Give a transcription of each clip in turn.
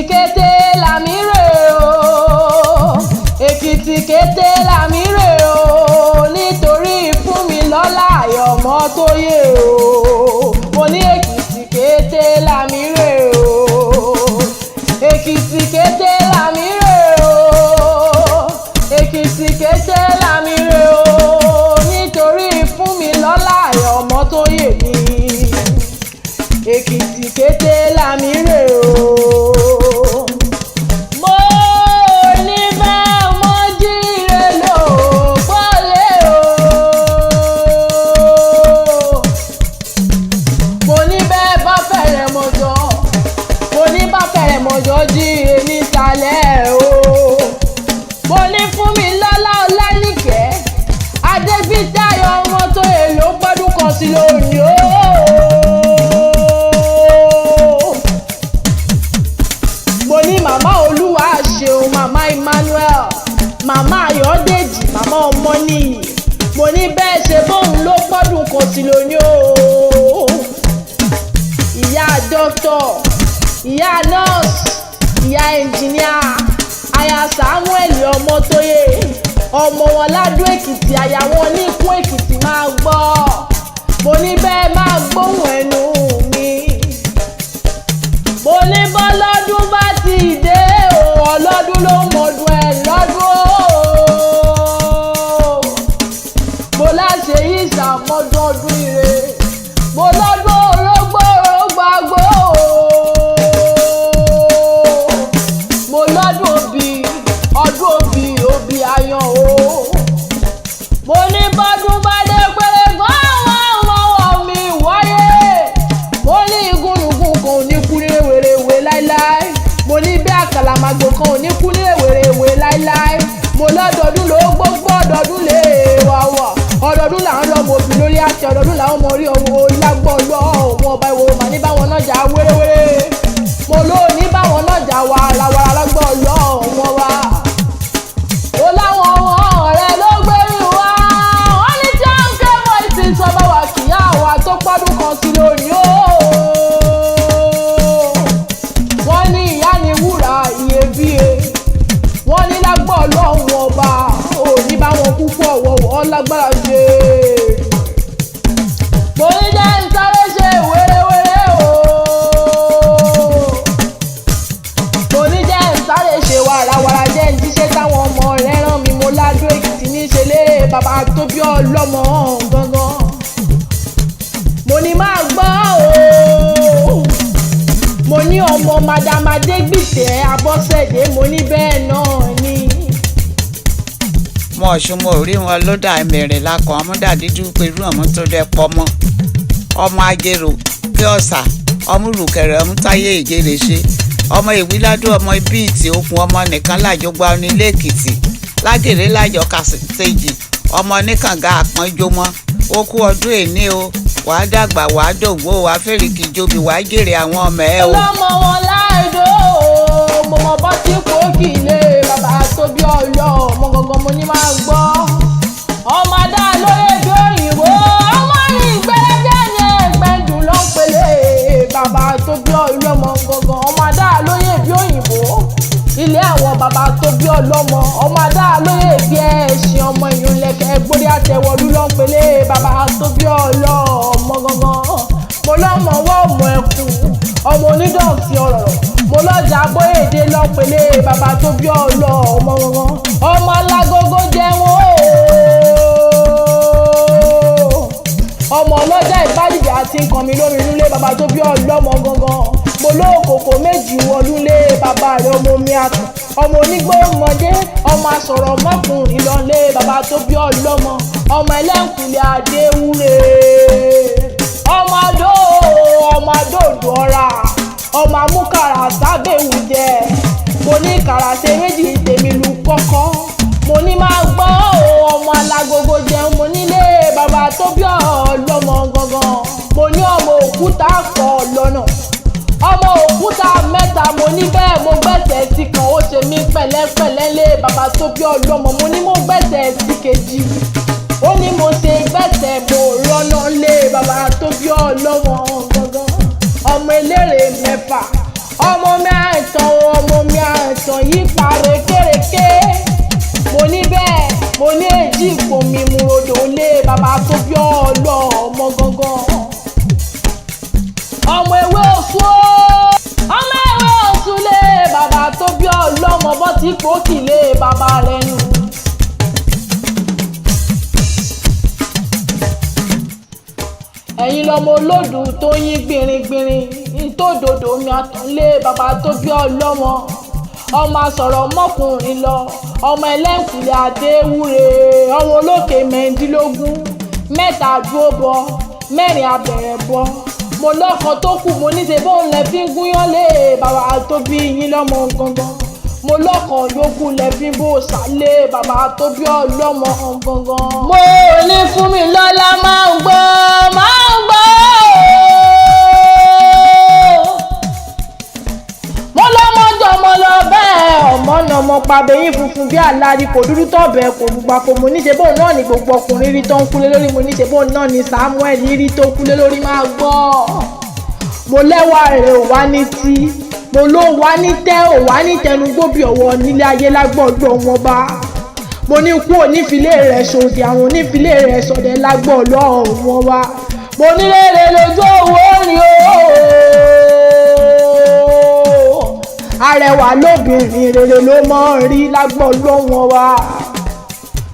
kété làmí rè o, Èkìtì kété làmí rè o, nítorí Fúnmilọ́lá Aya Ọmọ́tóyè o. Mo ní Èkìtì kété làmí rè o, Èkìtì kété làmí rè o, Èkìtì kété làmí rè o, nítorí Fúnmilọ́lá Aya Ọmọ́tóyè mi. Èkìtì kété làmí rè o. Mo ní bẹ́ẹ̀ mo jíire lò pọ́lé o. Mo ní bẹ́ẹ̀ bá fẹ̀rẹ̀ mọ́jọ́, mo ní bá fẹ̀rẹ̀ mọ́jọ́ jíire nísàlẹ̀ o. Mo ní Fúnmilọ́lá Ọláníkẹ́ Adegbite Aya Ọmọ́tóyè ló gbọ́dún kan sí lónìí o. Mo ní màmá Olúwa ṣeun, màmá Emmanuel, màmá Ayọ̀dèjì, màmá Ọmọníyì. Mo ní bẹ́ẹ̀ ṣe bóun ló gbọ́dún kan sí lónìí o. Ìyá dókítọ̀, ìyá nọ́ọ̀sì, ìyá ẹnjìníà, aya Samuel Ọmọ́tóyè, ọmọ wọn ládó Èkìtì, aya wọn ní Ìkún Èkìtì máa gbọ́. Mo ní bẹ́ẹ̀ máa gbóhùn ẹnu mi. Mo ní bọ́lọ́dún bá ti dé o, ọlọ́dún ló mọ̀dún ẹ̀ lọ́dún o. Mo láṣẹ yìí ṣàmọ́dún ọdún ire. Mo lọ́dún orógbó orógbàgbó o. Mo lọ́dún òbí, ọdún òbí, òbí ayan o. Mo ní bọ́dún bá dé péré gan-an mi wáyé. Mo ní igúnnugún kan ò ní kú ní wèrèwé láíláí. Mo ní bí àkàlàmàgbò kan ò ní kú ní wèrèwé láíláí. Mo lọ́dọọdún ló gbogbo ọdọọdún lè wà wà. Ọdọọdún là ń lọ mọ òbí lórí àti ọdọọdún làwọn ọmọ orí ọmọ ìlágbọ́ lọ ọmọ ọba ìwò mà ní báwọn náà jà wéréwéré. Mo ló ní báwọn náà jà wàràwàrà lágbọ́ lọ ọmọ wa. Ó láwọn ọ̀rẹ́ ló gbérí wá. Wọ́n ní tí à ń ké mọ́ ìsìn sọ́bà wà kìyà wa tó pọ́dún kan sí lónìí o. Wọ́n ní ìyá ni wúrà iyebíye. Wọ́n ní lágbọ́ Ọlọ́run ọba ò ní báwọn kúkú ọ̀wọ̀wọ̀ lágbára ṣe. Mo ní jẹ́ ìsáré ṣe wéréwéré o. Mo ní jẹ́ ìsáré ṣe wàràwàrà jẹ́ ìjíṣẹ́ táwọn ọmọ rẹ̀ rán mi. Mo ládó Èkìtì ní ìṣẹ̀lẹ̀ bàbá tó bí ọlọ́mọ gangan. Mo ní máa gbọ́ o. Mo ní ọmọ Madam Adegbite Abọ́sẹ̀dé, mo ní bẹ́ẹ̀ náà ni. Mo ọ̀ṣun mo rí wọn ló dà mẹ́rin lákọ̀ ọmọdàdíjú pẹ̀lú ọmọ tó dẹ pọ̀ mọ́. Ọmọ ajérò kí ọ̀sà, ọmọ rùkẹ̀rẹ̀ ọmọ táyé ìjẹ́lẹ̀ ṣe. Ọmọ ìwíládùn ọmọ ibi ìtì okùn ọmọ nìkan lájọgbá onílé Èkìtì. Lágèrè lájọ kàṣẹ́jì, ọmọ oníkànga àpọ́njọmọ́. Ó kú ọdún èní o, wàá dàgbà wàá dògbò wàá fèrèkì jobi wàá jèrè àwọn ọmọ ẹ o. Ọlọ́mọ wọn láìdó o, mo mọ bọ́ tí kò kì í lé bàbá tó bí ọlọ́ ọmọ gangan mo ní máa gbọ́. Ọmọ adá lóye bí òyìnbó, ọmọ yìí gbẹ́rẹ́jẹ́ ní ẹgbẹ́dùn ló ń pèlè bàbá tó bí ọlọ́mọ gangan. Ọmọ adá lóye bí òyìnbó, ilé àwọn bàbá tó bí ọlọ́mọ. Ọmọ adá lóye bí ẹṣin, ọmọ ìyún lẹ́kẹ̀ẹ́ gbórí àtẹ̀wọ̀lú ló ń pèlè bàbá tó bí ọlọ́mọ gangan. Mo lọ́mọ wọ́ ọmọ ẹkùn, ọmọ onídọ̀tí ọ̀rọ̀. Mo lọ́jà Bóyèdé lọ́pẹ̀lẹ́ bàbá tó bí ọlọ́ ọmọ gangan. Ọmọ alágógó jẹun o. Ọmọ ọlọ́jà ìbálìjà àti nǹkan mi lórí inú lé bàbá tó bí ọlọ́mọ gangan. Mo lóòkòkò méjì wọdún lé bàbá rẹ̀ ọmọ mi àtún. Ọmọ onígbòmọdé, ọmọ asọ̀rọ̀ mọ́kùnrin lọ́lé bàbá tó bí ọlọ́mọ. Ọmọ ẹlẹ́nkùnlé Adéwúre. Ọmọ adóòdù ọ̀rà, ọmọ amúkàrà sábẹ́wù jẹ. Mo ní kàràté méjì tèmi lu kọ́kọ́. Mo ní máa gbọ́ ọmọ alágogo jẹun. Mo nílé bàbá tó bí ọlọ́mọ gangan. Mo ní ọmọ òkúta kọ̀ lọ́nà. Ọmọ òkúta mẹ́ta mo ní bẹ́ẹ̀ mo gbẹ̀sẹ̀ sí kan ó ṣe mí pẹ̀lẹ́pẹ̀lẹ́ lé bàbá tó bí ọlọ́mọ. Mo ní mo gbẹ̀sẹ̀ sí kejì. Ó ní mo ṣe gbẹ̀sẹ̀ mo rọ́nà lé bàbá tó bí ọlọ́mọ gangan. Ọmọ eléré mẹ́fà, ọmọ mẹ́ẹ̀tàn, ọmọ èyí pa rékèréké. Mo ní bẹ́ẹ̀ mo ní èjì ìpòmí mu rodò lé bàbá tó bí ọlọ́mọ gangan. Ọmọ ewé oṣù ọmọ ewé oṣù lé bàbá tó bí ọlọ́mọ bọ́ tí kò kì lé bàbá rẹ̀ nù. Ẹ̀yin lọmọ olódù tó yín gbìnrín-gbìnrín nítòdòdò mi àtúnlé bàbá tó bí ọlọ́mọ. Ọmọ asọ̀rọ̀ mọ́kùnrin lọ ọmọ ẹlẹ́ǹkùlé adéwúre ọmọ olókè mẹ́rìndínlógún mẹ́ta dúró bọ mẹ́rin abẹ̀rẹ̀ bọ. Mo lọ́kọ tó kù mo ní ṣe bóun lẹ fi ń gúnyán lé bàbá tó bí yín lọ́mọ gangan. Mo lọ́kọ yòókù lẹ fi ń bò sálé bàbá tó bí ọlọ́mọ gangan. Mo ní Fúnmilọ́lá máa ń gbọ́ máa ń gbọ́. Mo lọ́mọ jọmọ lọ bẹ́ẹ̀ ọmọ náà mo pàbẹ́yìn funfun bí aláàrí kò dúdú tọ̀bẹ̀ kò gbogbo àpò mo ní ṣe bóun náà ní gbogbo ọkùnrin rí tó ń kúlé lórí mo ní ṣe bóun náà ní Samuel rí tó kúlé lórí máa gbọ́. Mo lẹ́wà rẹ̀ ò wá ní tí mo ló wá ní tẹ́ ò wá ní tẹnugbóbì ọ̀wọ́ nílé ayé lágbọ̀ọ́dọ̀ wọn bá. Mo ní kú onífilé rẹ̀ sòdì àwọn onífilé rẹ̀ sọ̀dẹ̀ lágbọ̀ọ́lọ́ wọn wá. Mo ní rere lójú owó ni o. Arẹwà lóbìnrin rere ló mọ́ rí lágbọ̀ọ́lọ́ wọn wá.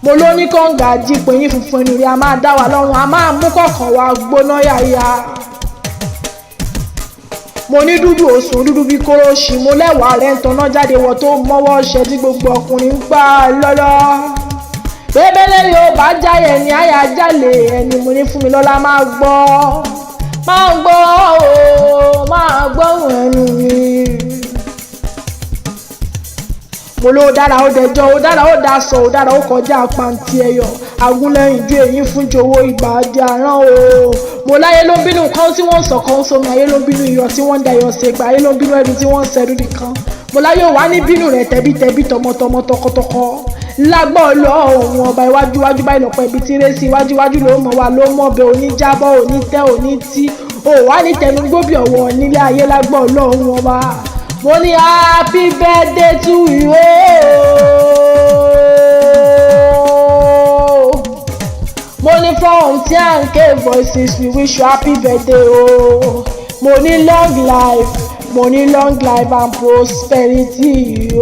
Mo ló ní kànga jípe yín funfun ẹnu rí a máa dá wa lọ́rùn a máa mú kọ̀ọ̀kan wa gbóná yáyà. Mo ní dúdú òsùn dúdú bí kóróṣì mo lẹ́wà rẹ̀ ń tanná jáde wọ̀ tó mọ́wọ́ ṣẹ tí gbogbo ọkùnrin ń gbà lọ́lọ́. Bébélé yóò bá jáyẹ ní àyà jálè ẹni mo ní Fúnmilọ́lá máa gbọ́ máa gbọ́ o máa gbọ́hùn ẹnu mi. Mo ló dára ó dẹjọ́ ó dára ó daṣọ ó dára ó kọjá pàǹtí ẹyọ agúnlẹ̀yìn ju èyí fún jowó ìgbà àdé àrán o. Mo láyé ló ń bínú kan tí wọ́n ń sọ kan sómi ayé ló ń bínú iyọ̀ tí wọ́n ń da iyọ̀ ṣe gbà ayé ló ń bínú ẹ̀dùn tí wọ́n ń ṣẹ̀rù nìkan. Mo láyé wà ní bínú rẹ̀ tẹ̀bítẹ̀bí tọmọtọmọ tọkọtọkọ lágbọ́ ọlọ́run ọba iwájú iwájú báyìí lọ́pọ̀ ibi tí ń ré sí iwájú iwájú ló mọ̀ wá ló mọ̀ bẹ́ẹ̀ oníjábọ̀ onítẹ́ onítí ò wá ní tẹnugbóbì ọ̀wọ́ nílé ayé lágbọ́ ọlọ́run ọba. Mo ní happy birthday to you. Mo ní from T&K Voices we wish you happy birthday o. Mo ní long life mo ní long life and prosperity o.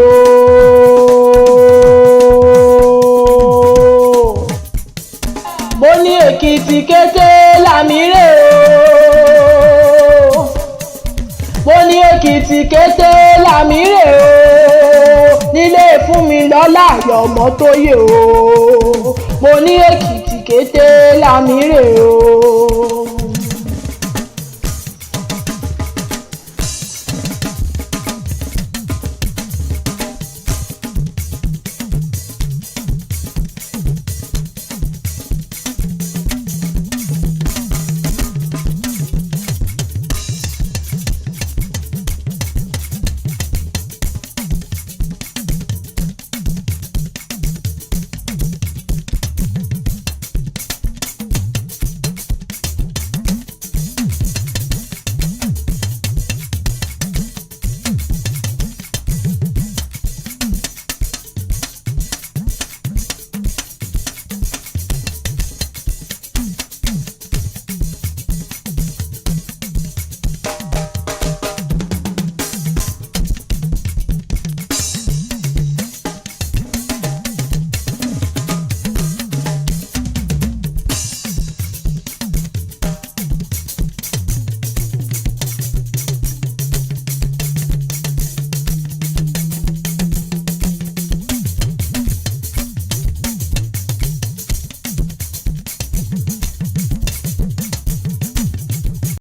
Mo ní Èkìtì kété làmírè o. Mo ní Èkìtì kété làmírè o. Nílé Fúnmilọ́lá Ọmọtóyè o. Mo ní Èkìtì kété làmírè o.